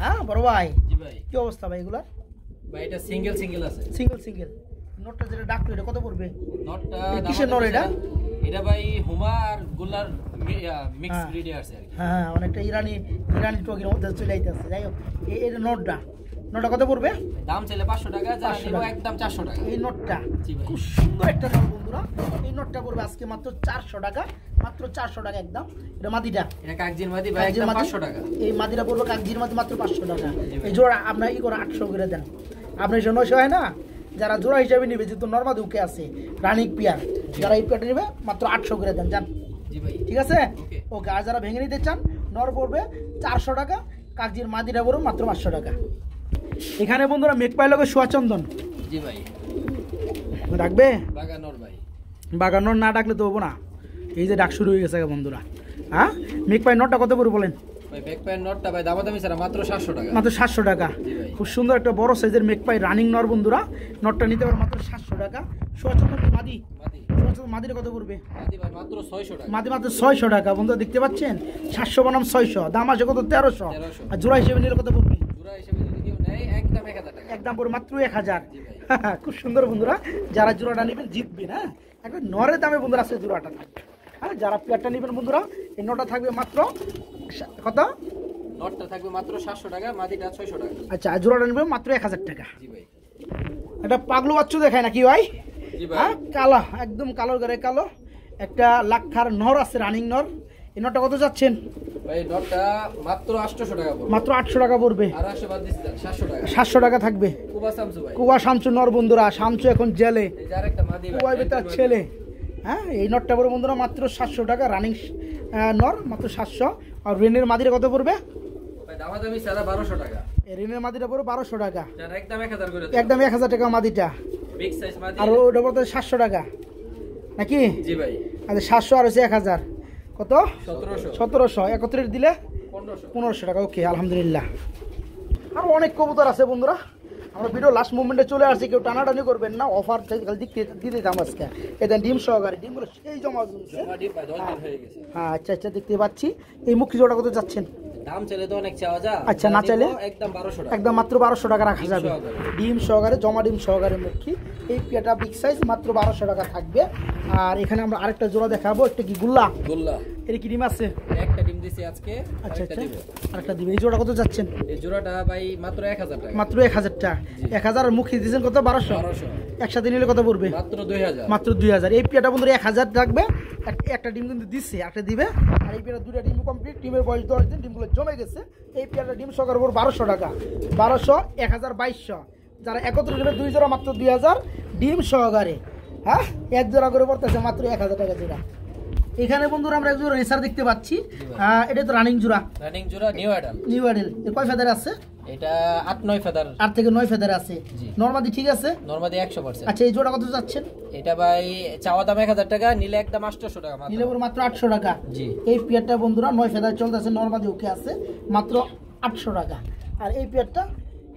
হ্যাঁ বড় ভাই, জি ভাই। কি অবস্থা ভাই এগুলার? ভাই এটা সিঙ্গেল আছে। সিঙ্গেল নটটা যেটা ডাকলো, এটা কত পড়বে? নটটা কিসের নর এটা? এটা ভাই হুমা আর গোলার মিক্স ব্রিডে আছে আর কি। হ্যাঁ, অনেকটা ইরানি টগির মধ্যে চলে আইতেছে। যাই হোক, এটা নটটা নটটা কত পড়বে? দাম চাইলে 500 টাকা, যারা নিব একদম 400 টাকা। এই নটটা জি ভাই খুব সুন্দর একটা নট বন্ধুরা, এই নটটা পড়বে আজকে মাত্র 400 টাকা, মাত্র 400 টাকা একদম। এটা মাদিটা, এটা কাগজির মাদি ভাই, একদম 500 টাকা। এই মাদিটা পড়বে কাগজির মাদি মাত্র 500 টাকা। এই জোড়া আপনার ই করে 800 করে দেন, আপনার 900 হয় না? যারা জোড়া হিসাবে নেবে, যেহেতু নর্মাল উকে আছে রানিক পিয়ার, যারা এই পিয়ারটা নেবে মাত্র 800 করে দেন জান। জি ভাই ঠিক আছে, ওকে। ওকে। আর যারা ভেঙে নিতে চান, নর পড়বে 400 টাকা, কাগজির মাদিটা পড়বে মাত্র 500 টাকা। এখানে বন্ধুরা মেঘ পাইল সোয়াচন্দন জি ভাই রাখবে, বাগানোর ভাই, বাগানোর না ডাকলে তো হবো না। এই যে ডাক শুরু হয়ে গেছে বন্ধুরা। হ্যাঁ, মেঘ পাই নটটা কত করে বলেন? ভাই ব্যাক প্যান্ট নটটা ভাই দামাদামি ছাড়া মাত্র 700 টাকা। মাত্র 700 টাকা। জি ভাই খুব সুন্দর একটা বড় সাইজের মেঘ পাই রানিং নর বন্ধুরা, নটটা নিতে পারে মাত্র 700 টাকা। সোয়াচন্দন মাদি, মাদি, সোয়াচন্দন মাদিটা কত পড়বে? মাদি ভাই মাত্র 600 টাকা। মাদি মাত্র 600 টাকা বন্ধুরা, দেখতে পাচ্ছেন 700 বনাম 600, দাম আছে কত? 1300। আর জোড়া হিসেবে নিলে কত পড়বে? জোড়া হিসেবে যদি কেউ নেয় একদম 1000 টাকা। একদম পড়বে মাত্র 1000। জি ভাই খুব সুন্দর বন্ধুরা, যারা জোড়াটা নেবেন জিতবে না, একটা নরের দামে বন্ধুরা আছে জোড়াটা থাকবে। হ্যাঁ, যারা পেয়ারটা নেবেন বন্ধুরা, এই নটা থাকবে মাত্র কত? নটটা থাকবে মাত্র 700 টাকা, মাদিটা 600 টাকা। আচ্ছা, আর জোড়াটা নেবেন মাত্র 1000 টাকা। জি ভাই একটা পাগলু বাচ্চু দেখায় নাকি ভাই? জি ভাই হ্যাঁ, কালো, একদম কালোর গায়ে কালো একটা লাক্ষার নর আছে, রানিং নর। এই নটটা কত যাচ্ছেন? ভাই নটটা মাত্র 800 টাকা পড়বে। মাত্র 800 টাকা পড়বে। আর 800 বাদ দিছি 700 টাকা। 700 টাকা থাকবে। কুবা সামসু ভাই, কুয়া শামসু নর বন্ধুরা, শামসু এখন জেলে, এই যে আরেকটা মাদি ভাই, কুয়ায় তার ছেলে। হ্যাঁ, এই নটটা পড়বে বন্ধুরা মাত্র 700 টাকা, রানিং নর মাত্র 700। আর রেনের মাদিরা কত পড়বে? ভাই দামাদামি ছাড়া 1200 টাকা। এই রেনের মাদিটা পড়বে 1200 টাকা, যারা একদম 1000 করে দেন। একদম 1000 টাকা মাদিটা। বিগ সাইজ মাদি। আর ওটা পড়বে 700 টাকা নাকি? জি ভাই আচ্ছা, 700 আর হচ্ছে 1000 কত? 1700 1700, একত্রিশ দিলে 1500। 1500 টাকা। ওকে, আলহামদুলিল্লাহ। আরও অনেক কবুতর আছে বন্ধুরা, আমরা ভিডিও লাস্ট মুভমেন্টে চলে আসছি, কেউ টানাটানি করবেন না, অফার দিয়ে দিতাম আজকে। এটা ডিম সহকারে, ডিমগুলো সেই জমা জমছে। মাদি ভাই 10 দিন হয়ে গেছে। হ্যাঁ, আচ্ছা আচ্ছা, দেখতে পাচ্ছি। এই মুখী জোড়া কত যাচ্ছেন? দাম চাইলে তো অনেক চাওয়া যায়। আচ্ছা, না চাইলে একদম 1200 টাকা। একদম মাত্র 1200 টাকা রাখা যাবে। ডিম সহকারে, জমা ডিম সহকারে মুখী। এই পেটা বিগ সাইজ মাত্র 1200 টাকা থাকবে। আর এখানে আমরা আরেকটা জোড়া দেখাবো, একটা কি গুল্লা, গোল্লা এর কি ডিম আছে? একটা ডিম দিছি আজকে, আচ্ছা আরেকটা আচ্ছা, দিব। আরেকটা দিবে। এই জোড়া কত যাচ্ছেন? এই জোড়াটা ভাই মাত্র 1000 টাকা। মাত্র 1000 টাকা। 1000 আর মুখী দিয়েছেন কত? 1200। 1200 একসাথে নিলে কত পড়বে? মাত্র 2000। মাত্র 2000। এই পেয়ারটা বন্ধুরা 1000 থাকবে, একটা ডিম কিন্তু দিচ্ছে, একটা দিবে। আর এই পেয়ারটা দুটা ডিম কমপ্লিট, ডিমের বয়স 10 দিন, ডিমগুলো জমে গেছে। এই পেয়ারটা ডিম সহকারে পড়বে 1200 টাকা। 1200, 1000, 2200। যারা একত্রিত নেবে 2 জোড়া মাত্র 2000 ডিম সহকারে। হ্যাঁ, এক জোড়া করে পড়তেছে মাত্র 1000 টাকা জোড়া। এখানে বন্ধুরা আমরা এক জোড়া রেসার দেখতে পাচ্ছি, এটা তো রানিং জোড়া, রানিং জোড়া নিউ অ্যাডাল। New Adele. এর কয় ফেদার আছে? এটা 8-9 ফেদার। 8 থেকে 9 ফেদার আছে। জি। নরমাদি ঠিক আছে? নরমাদি 100%। আচ্ছা, এই জোড়া কত যাচ্ছেন? এটা ভাই চাওয়া দাম 1000 টাকা, নিলে একদম 800 টাকা মাত্র। নিলে মাত্র 800 টাকা। জি। এই পেয়ারটা বন্ধুরা 9 ফেদার চলতেছে, নরমাদি ওকে আছে, মাত্র 800 টাকা। আর এই পেয়ারটা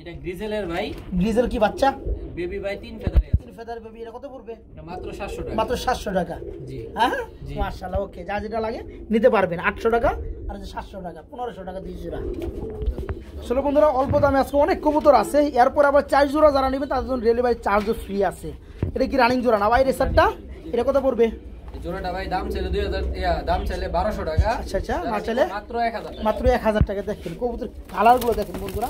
এটা গ্রিজেলের ভাই, গ্রিজেল কি বাচ্চা? বেবি ভাই 3 ফেদারে আছে। 3 ফেদার বেবি, এটা কত পড়বে? এটা মাত্র 700 টাকা। মাত্র 700 টাকা। জি হ্যাঁ, জি। মাশাআল্লাহ। ওকে, যা যেটা লাগে নিতে পারবেন। 800 টাকা আর 700 টাকা, 1500 টাকা 2 জোড়া। আসলে বন্ধুরা অল্প দামে আজকে অনেক কবুতর আছে। এরপর আবার 4 জোড়া যারা নেবেন তাদের জন্য ডেলিভারি চার্জও ফ্রি আছে। এটা কি রানিং জোড়া না ভাই? রেসারটা এটা কত পড়বে? এই জোড়াটা ভাই দাম চাইলে 2000, দাম চাইলে 1200 টাকা। আচ্ছা আচ্ছা, না চাইলে মাত্র 1000 টাকা। মাত্র 1000 টাকা। দেখেন কবুতর কালারগুলো দেখেন বন্ধুরা,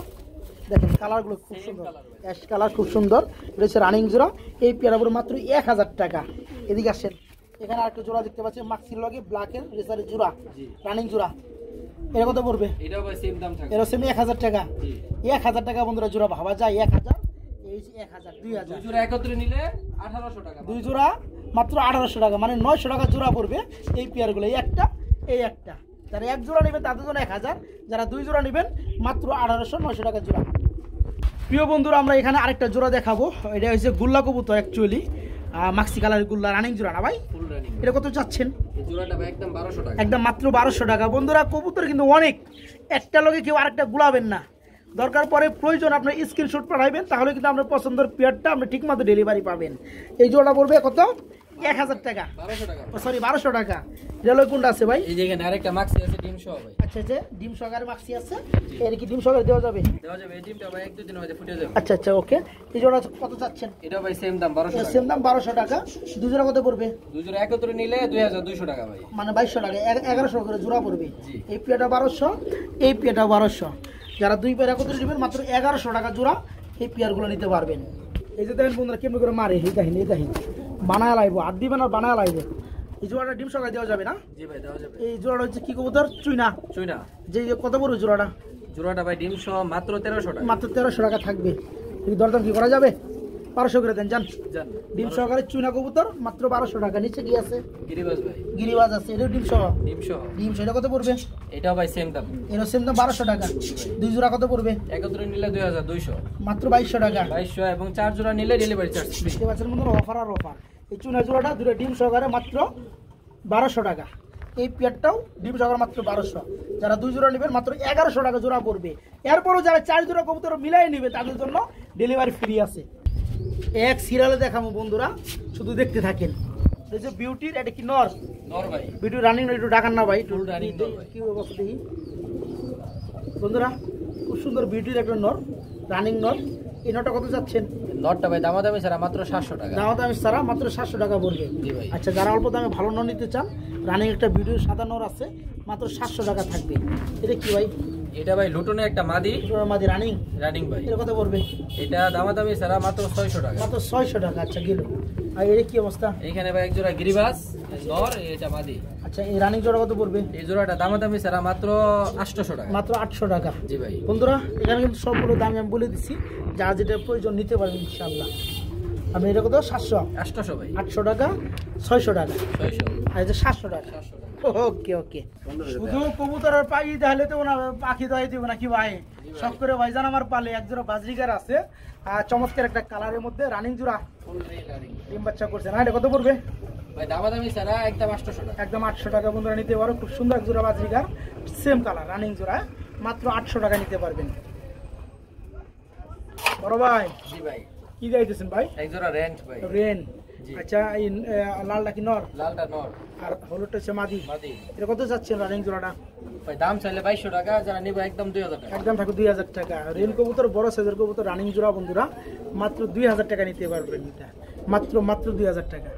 দেখেন কালারগুলো খুব সুন্দর, অ্যাশ কালার খুব সুন্দর। এটা হচ্ছে রানিং জোড়া। এই পেয়ারা পড়বে মাত্র 1000 টাকা। এদিকে আসেন, এখানে আরেকটা জোড়া দেখতে পাচ্ছেন, মাক্সির লগে ব্ল্যাকের রেসারের জোড়া, রানিং জোড়া। এটা কত পড়বে? এটাও ভাই সেম দাম থাকে। এটা সেম 1000 টাকা। জি। 1000 টাকা বন্ধুরা জোড়া, ভাবা যায় 1000, এই 1000, 2000, দুই জোড়া একত্রে নিলে 1800 টাকা। 2 জোড়া মাত্র 1800 টাকা, মানে 900 টাকা জোড়া পড়বে এই পেয়ারগুলো। এই একটা, এই একটা। যারা 1 জোড়া নেবেন তাদের জন্য 1000, যারা 2 জোড়া নেবেন মাত্র 1800, 900 টাকা জোড়া। প্রিয় বন্ধুরা আমরা এখানে আরেকটা জোড়া দেখাবো। এটা হচ্ছে গুল্লা কবুতর, অ্যাকচুয়ালি মাক্সি কালারের গুল্লা, রানিং জোড়া না ভাই? Full running. এটা কত চাচ্ছেন? এই জোড়াটা ভাই একদম 1200 টাকা। একদম মাত্র 1200 টাকা। বন্ধুরা কবুতর কিন্তু অনেক, একটা লগে কেউ আরেকটা গুলাবেন না। দরকার পরে প্রয়োজন আপনার স্ক্রিনশট পাঠাইবেন, তাহলে কিন্তু আপনার পছন্দের পেয়ারটা আপনি ঠিকমতো ডেলিভারি পাবেন। এই জোড়া পড়বে কত? 1000 টাকা। 1200 টাকা। সরি, 1200 টাকা। রেলওয়ে কোনটা আছে ভাই? এই যে এখানে আরেকটা মাক্সি আছে ডিম সহ ভাই। আচ্ছা আচ্ছা, ডিম সহকারে মাক্সি আছে। এর কি ডিম সহকারে দেওয়া যাবে? দেওয়া যাবে। এই ডিমটা ভাই 1-2 দিনের মধ্যে ফুটে যাবে। আচ্ছা আচ্ছা, ওকে। এই জোড়া কত চাচ্ছেন? এটা ভাই সেম দাম 1200 টাকা। সেম দাম 1200 টাকা। 2 জোড়া কত পড়বে? দুই জোড়া একত্রে নিলে 2200 টাকা ভাই। মানে 2200 টাকা, 1100 করে জোড়া পড়বে। জি। এই পেয়ারটা 1200, এই পেয়ারটা 1200। যারা 2 পেয়ার একত্রে নেবেন মাত্র 1100 টাকা জোড়া এই পেয়ারগুলো নিতে পারবেন। এই যে দেখেন বন্ধুরা কেমন করে মারে, এই দেখেন বানায় লাইব, আর দিবেন আর বানায় লাইব। এই জোড়াটা ডিম সকালে দেওয়া যাবে না? জি ভাই দেওয়া যাবে। এই জোড়াটা হচ্ছে কি কবুতর? চুইনা। যে কত বড় জোড়াটা ভাই ডিম সহ মাত্র 1300 টাকা। মাত্র 1300 টাকা থাকবে। এই দরদাম কি করা যাবে? 1200 করে দেন জান। ডিম সহকারে চুইনা কবুতর মাত্র 1200 টাকা। নিচে কি আছে? গিরিবাজ ভাই। গিরিবাজ আছে, এটা ডিম সহ। ডিম সেটা কত পড়বে? এটাও ভাই সেম দাম। এর সেম দাম 1200 টাকা। 2 জোড়া কত পড়বে? একত্রে নিলে 2200। মাত্র 2200 টাকা। 2200 এবং 4 জোড়া নিলে ডেলিভারি চার্জ ফ্রি। দেখতে পাচ্ছেন বন্ধুরা অফার আর অফার। এই চুইনা জোড়াটা দুটো ডিম সহকারে মাত্র 1200 টাকা। এই পেয়ারটাও ডিম সহকারে মাত্র 1200। যারা 2 জোড়া নেবেন মাত্র 1100 টাকা জোড়া পড়বে। এরপরও যারা 4 জোড়া কবুতর মিলাই নেবে তাদের জন্য ডেলিভারি ফ্রি আছে। এক সিরিয়ালে দেখাবো বন্ধুরা, শুধু দেখতে থাকেন। এই যে বিউটির, এটা কি নর? ভাই বিউটি রানিং একটু ডাকান না ভাই, একটু রানিং কি অবস্থা দেখি বন্ধুরা। খুব সুন্দর বিউটির একটা নর, রানিং নর। এই নরটা কত যাচ্ছেন? নরটা ভাই দামাদামি ছাড়া মাত্র 700 টাকা। দামাদামি ছাড়া মাত্র 700 টাকা পড়বে। আচ্ছা, যারা অল্প দামে ভালো নর নিতে চান, রানিং একটা বিউটির সাদা নর আছে, মাত্র 700 টাকা থাকবে। এটা কি ভাই? এটা ভাই লুটনে একটা মাদি রানিং ভাই। এটা কত পড়বে? এটা দামাদামি ছাড়া মাত্র 600 টাকা। মাত্র 600 টাকা। আচ্ছা গেল। আর এর কি অবস্থা? এখানে ভাই এক জোড়া গিরিবাজ নর, এটা মাদি। আচ্ছা, এই রানিং জোড়া কত পড়বে? এই জোড়াটা দামাদামি ছাড়া মাত্র 800 টাকা। মাত্র 800 টাকা। জি ভাই। বন্ধুরা এখানে কিন্তু সবগুলো দাম আমি বলে দিচ্ছি, যা যেটা প্রয়োজন নিতে পারবেন ইনশাআল্লাহ। আমি এটা কত? 800 ভাই। 800 টাকা, 600 টাকা, 600 আর এই যে 700 টাকা। ওকে ওকে। শুধু কবুতর আর পাখি তাহলে তো না, পাখি তো দিব নাকি ভাই? সব করে ভাইজান আমার পালে এক জোড়া বাজরিকার আছে, আর চমৎকার একটা কালারের মধ্যে রানিং জোড়া ডিম বাচ্চা করছে না। এটা কত পড়বে ভাই? দামাদামি ছাড়া একদম 800 টাকা। একদম 800 টাকা বন্ধুরা নিতে পারো। খুব সুন্দর এক জোড়া বাজরিকার, সেম কালার রানিং জোড়া, মাত্র 800 টাকা নিতে পারবেন। বড় ভাই। জি ভাই। কি যাইতেছেন ভাই? এক জোড়া রেন্ট ভাই। রেন। আচ্ছা, এই লালটা কি নর? লালটা নর আর হলুদটা হচ্ছে মাদি। মাদি। এটা কত যাচ্ছেন রানিং জোড়াটা? ভাই দাম চাইলে 2200 টাকা, যারা নিবে একদম 2000 টাকা। একদম থাকবে 2000 টাকা। রেন কবুতর বড় সাইজের কবুতর রানিং জোড়া বন্ধুরা মাত্র 2000 টাকা নিতে পারবেন। এটা মাত্র 2000 টাকা।